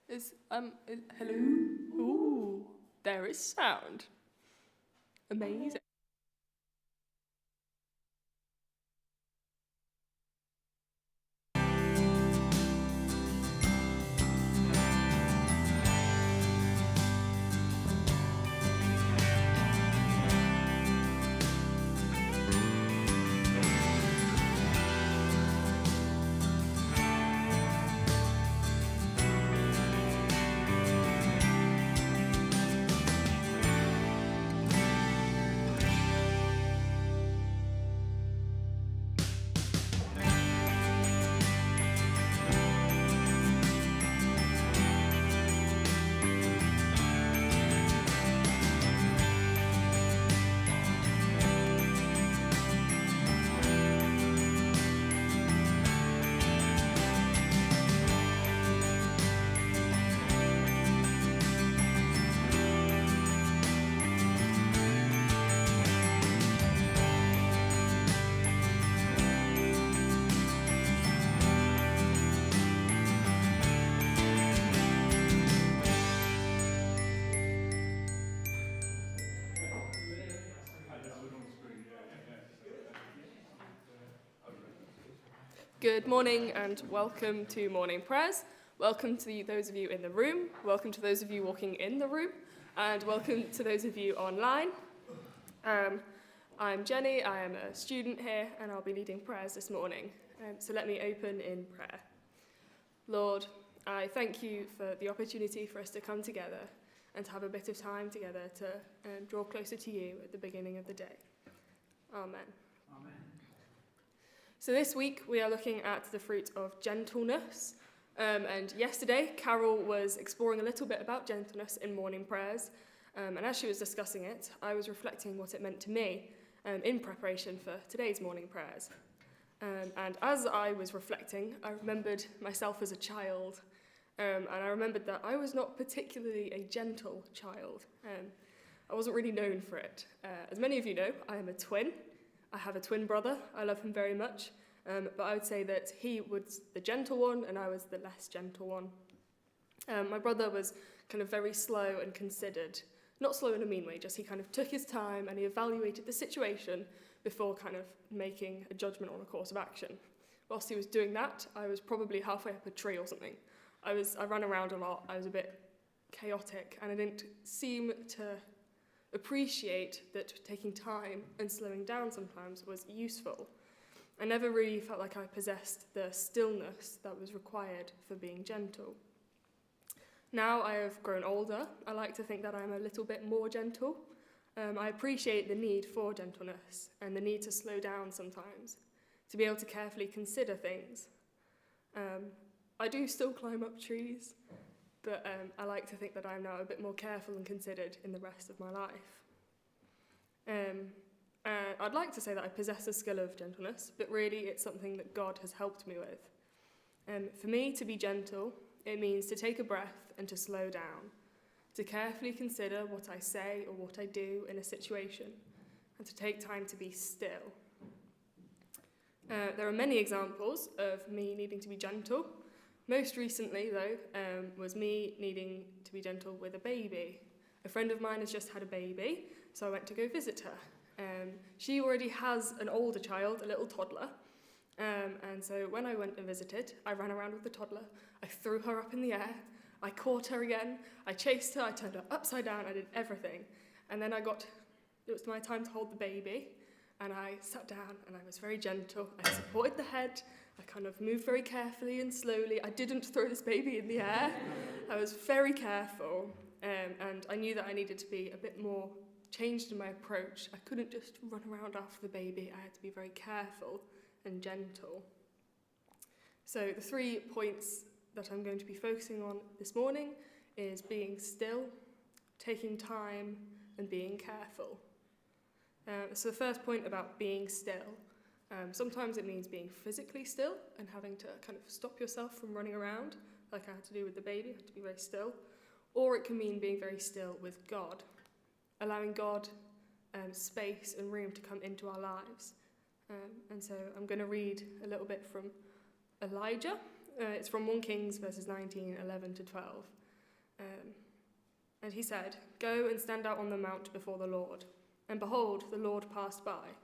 Hello? Ooh, there is sound. Amazing. Good morning and welcome to morning prayers. Welcome to those of you in the room, welcome to those of you walking in the room, and welcome to those of you online. I'm Jenny, I am a student here, and I'll be leading prayers this morning. So let me open in prayer. Lord, I thank you for the opportunity for us to come together and to have a bit of time together to draw closer to you at the beginning of the day. Amen. Amen. So this week we are looking at the fruit of gentleness. And yesterday Carol was exploring a little bit about gentleness in morning prayers. And as she was discussing it, I was reflecting what it meant to me in preparation for today's morning prayers. And as I was reflecting, I remembered myself as a child. And I remembered that I was not particularly a gentle child. I wasn't really known for it. As many of you know, I am a twin. I have a twin brother. I love him very much. But I would say that he was the gentle one and I was the less gentle one. My brother was kind of very slow and considered. Not slow in a mean way, just he kind of took his time and he evaluated the situation before kind of making a judgment on a course of action. Whilst he was doing that, I was probably halfway up a tree or something. I ran around a lot. I was a bit chaotic and I didn't seem to appreciate that taking time and slowing down sometimes was useful. I never really felt like I possessed the stillness that was required for being gentle. Now I have grown older, I like to think that I'm a little bit more gentle. I appreciate the need for gentleness and the need to slow down sometimes, to be able to carefully consider things. I do still climb up trees, but I like to think that I'm now a bit more careful and considered in the rest of my life. I'd like to say that I possess a skill of gentleness, but really it's something that God has helped me with. For me, to be gentle, it means to take a breath and to slow down, to carefully consider what I say or what I do in a situation, and to take time to be still. There are many examples of me needing to be gentle. Most recently, though, was me needing to be gentle with a baby. A friend of mine has just had a baby, so I went to go visit her. She already has an older child, a little toddler, and so when I went and visited, I ran around with the toddler, I threw her up in the air, I caught her again, I chased her, I turned her upside down, I did everything. And then it was my time to hold the baby, and I sat down and I was very gentle. I supported the head, I kind of moved very carefully and slowly. I didn't throw this baby in the air. I was very careful, and I knew that I needed to be a bit more changed in my approach. I couldn't just run around after the baby. I had to be very careful and gentle. So the 3 points that I'm going to be focusing on this morning is being still, taking time, and being careful. So the first point about being still. Sometimes it means being physically still and having to kind of stop yourself from running around, like I had to do with the baby. I had to be very still. Or it can mean being very still with God, allowing God space and room to come into our lives. And so I'm going to read a little bit from Elijah, It's from 1 Kings verses 19, 11 to 12. And he said, "Go and stand out on the mount before the Lord. And behold, the Lord passed by.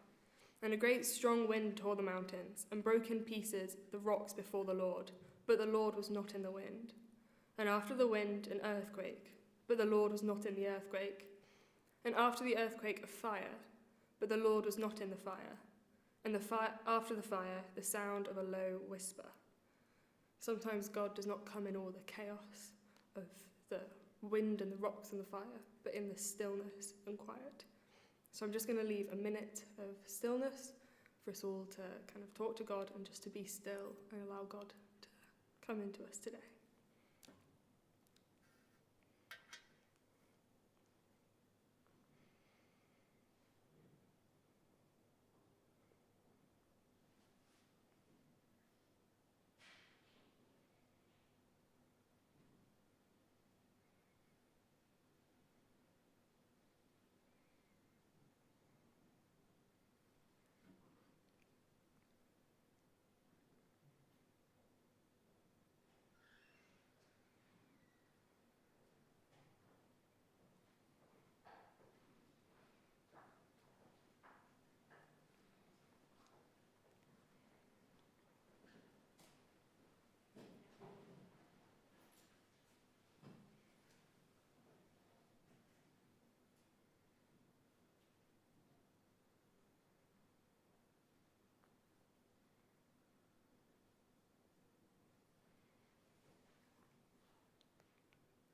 And a great strong wind tore the mountains, and broke in pieces the rocks before the Lord. But the Lord was not in the wind. And after the wind, an earthquake. But the Lord was not in the earthquake. And after the earthquake, a fire. But the Lord was not in the fire. And after the fire, the sound of a low whisper." Sometimes God does not come in all the chaos of the wind and the rocks and the fire, but in the stillness and quiet. So I'm just going to leave a minute of stillness for us all to kind of talk to God and just to be still and allow God to come into us today.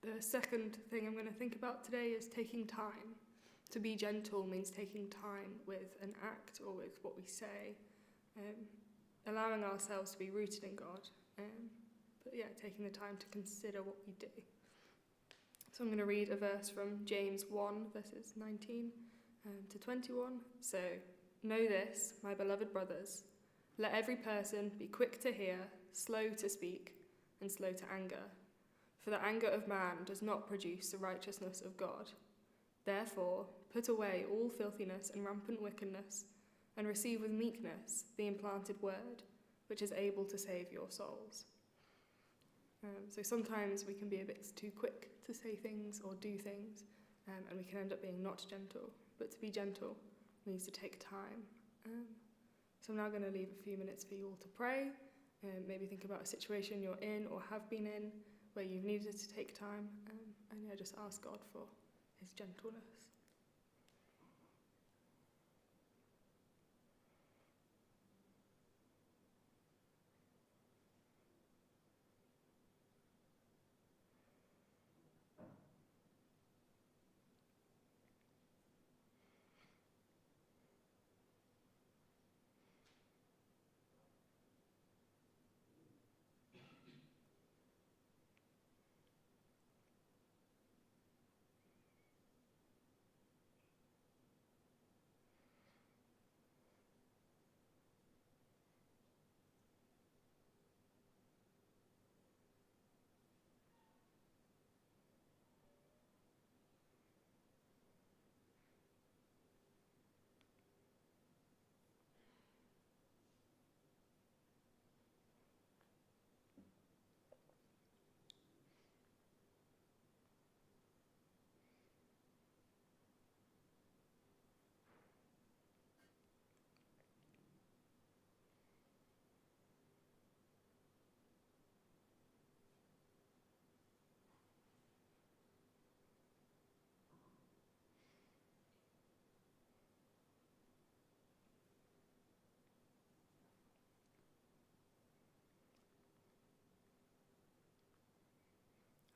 The second thing I'm going to think about today is taking time. To be gentle means taking time with an act or with what we say, allowing ourselves to be rooted in God, taking the time to consider what we do. So I'm going to read a verse from James 1, verses 19 to 21. So, "Know this, my beloved brothers, let every person be quick to hear, slow to speak, and slow to anger. For the anger of man does not produce the righteousness of God. Therefore, put away all filthiness and rampant wickedness, and receive with meekness the implanted word, which is able to save your souls." So sometimes we can be a bit too quick to say things or do things, and we can end up being not gentle. But to be gentle needs to take time. So I'm now going to leave a few minutes for you all to pray, and maybe think about a situation you're in or have been in where you've needed to take time, and just ask God for his gentleness.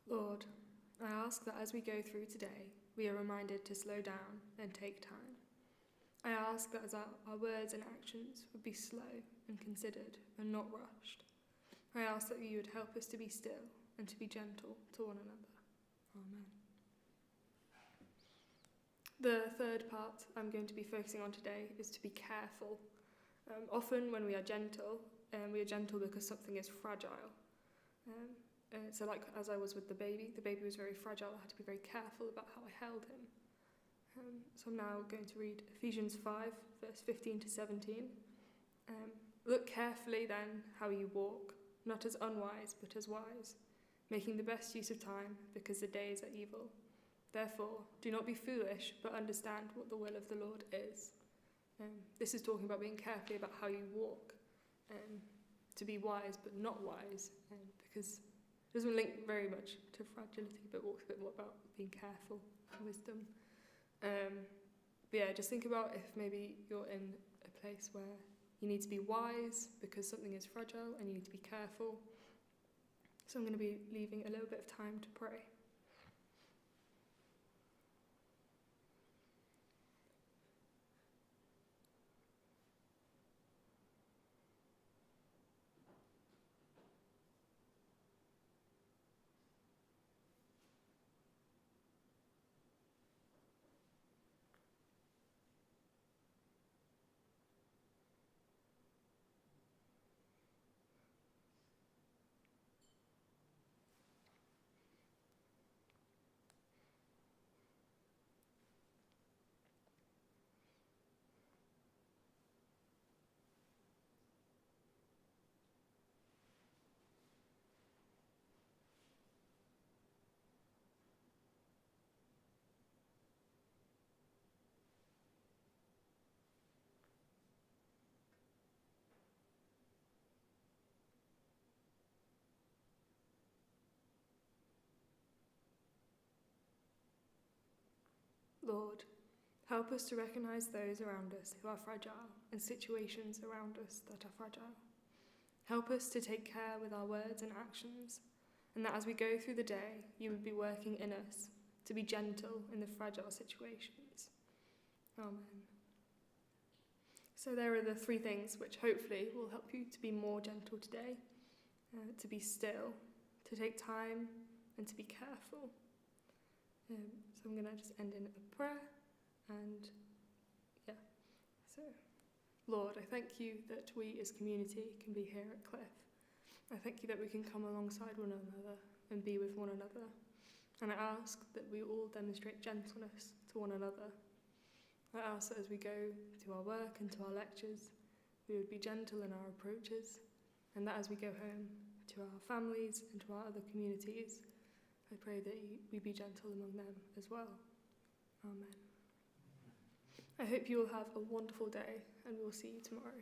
Lord, I ask that as we go through today, we are reminded to slow down and take time. I ask that as our words and actions would be slow and considered and not rushed. I ask that you would help us to be still and to be gentle to one another. Amen. The third part I'm going to be focusing on today is to be careful. Often when we are gentle because something is fragile. So like as I was with the baby was very fragile. I had to be very careful about how I held him. So I'm now going to read Ephesians 5, verse 15 to 17. Look carefully then how you walk, not as unwise, but as wise, making the best use of time, because the days are evil. Therefore, do not be foolish, but understand what the will of the Lord is. This is talking about being careful about how you walk, to be wise but not wise, because it doesn't link very much to fragility, but walks a bit more about being careful and wisdom. But yeah, just think about if maybe you're in a place where you need to be wise because something is fragile and you need to be careful. So I'm going to be leaving a little bit of time to pray. Lord, help us to recognise those around us who are fragile and situations around us that are fragile. Help us to take care with our words and actions, and that as we go through the day, you would be working in us to be gentle in the fragile situations. Amen. So there are the 3 things which hopefully will help you to be more gentle today, to be still, to take time, and to be careful. So I'm going to just end in a prayer, and so Lord, I thank you that we as community can be here at Cliff. I thank you that we can come alongside one another and be with one another, and I ask that we all demonstrate gentleness to one another. I ask that as we go to our work and to our lectures, we would be gentle in our approaches, and that as we go home to our families and to our other communities, I pray that we be gentle among them as well. Amen. I hope you will have a wonderful day, and we'll see you tomorrow.